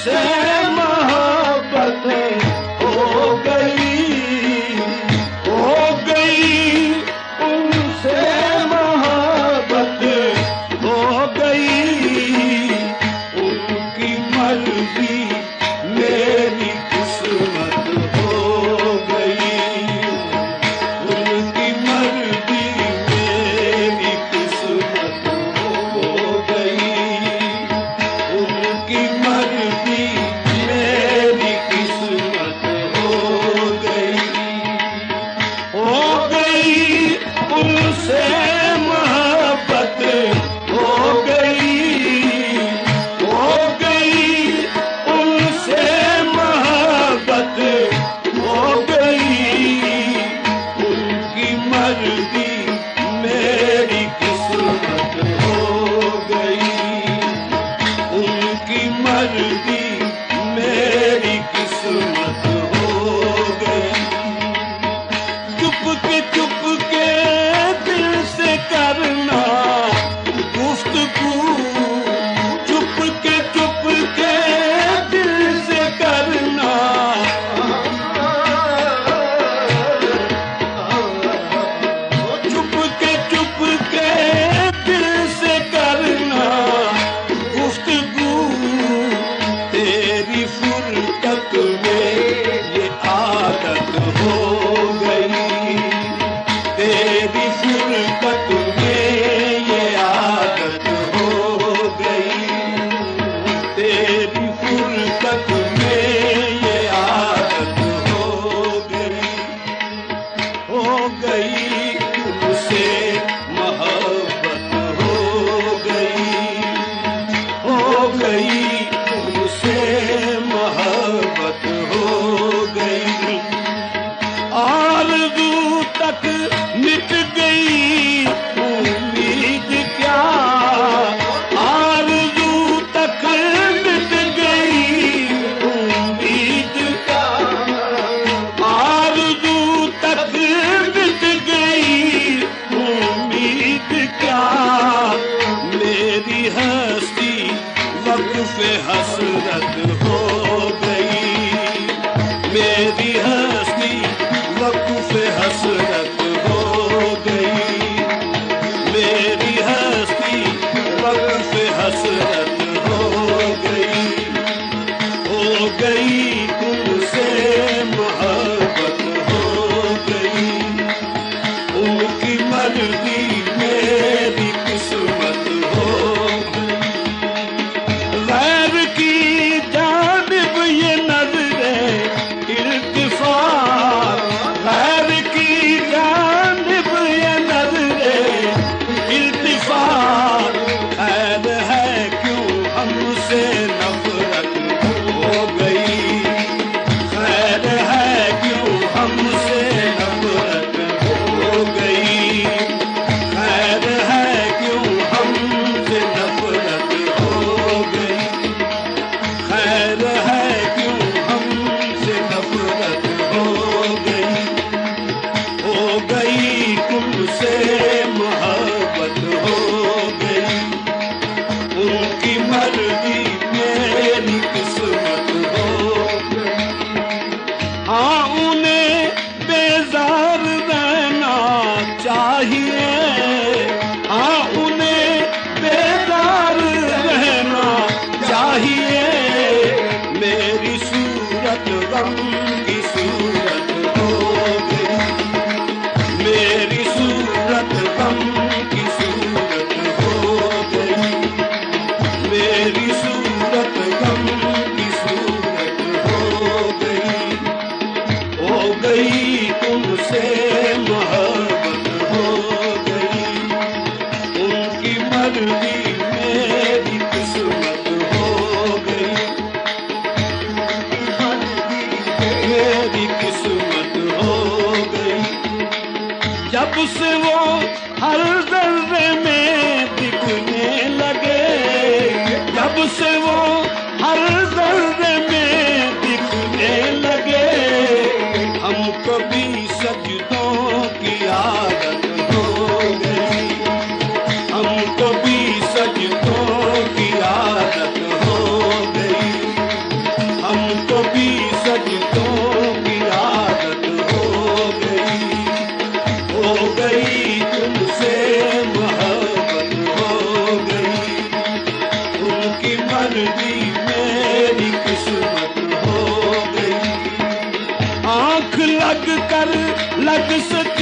उनसे मोहब्बत हो गई उनसे मोहब्बत हो गई। उनकी मर्जी मेरी किस्मत हो गई। उनकी मर्जी मेरी किस्मत हो गई। उनकी मर्जी मेरी किस्मत हो गई। उनसे मोहब्बत हो गई उनसे मोहब्बत हो गई। उनकी मर्जी मेरी किस्मत हो गई। उनकी मर्जी मेरी किस्मत हो गई। चुप के दिल से करना गुफ्तगू। चुप के दिल से करना। चुप के दिल से करना गुफ्तगू। तेरी फुर्सत में ये आदत हो गई। तेरी फुर्सत में ये आदत हो गई। तेरी फुर्सत में ये आदत हो गई। उनसे मोहब्बत हो गई। उनसे मोहब्बत हो गई। आरज़ू तक मिट गई उम्मीद क्या। आरज़ू तक मिट गई उम्मीद क्या। आरज़ू तक मिट गई उम्मीद क्या। मेरी हस्ती वक़्फ़े हसरत हो गई। मेरी हस्ती वक़्फ़े हसरत हो गई। मेरी हस्ती वक़्फ़े हसरत हो गई। तुमसे मोहब्बत हो गई। उनकी मर्जी मेरी किस्मत हो गई। गैर की जानिब ये नज़रें इल्तिफ़ात। गैर की जानिब ये नज़रें इल्तिफ़ात। खैर है क्यों हमसे नफ़रत हो गई। खैर है क्यों हमसे नफ़रत हो गई। खैर है क्यों हमसे नफ़रत हो गई। खैर है क्यों हमसे नफ़रत हो गई। तुमसे मोहब्बत हो गई। उनकी मर्जी मेरी किस्मत हो गई। हाँ उन्हें बेजार रहना चाहिए। हाँ उन्हें बेजार रहना चाहिए। मेरी सूरत गम की सूरत हो गई। मेरी सूरत गम की सूरत हो गई। मेरी सूरत गम की सूरत हो गई। तुमसे मोहब्बत हो गई। उनकी मर्जी मेरी किस्मत हो गई। मेरी किस्मत हो गई। जब से वो हर ज़र्रे में दिखने लगे। जब से वो हर ज़र्रे में दिखने लगे। हमको भी सजदों की आदत हो गई। हमको भी सजदों की आदत हो गई। किस्मत हो गई। आंख लग कर लग सक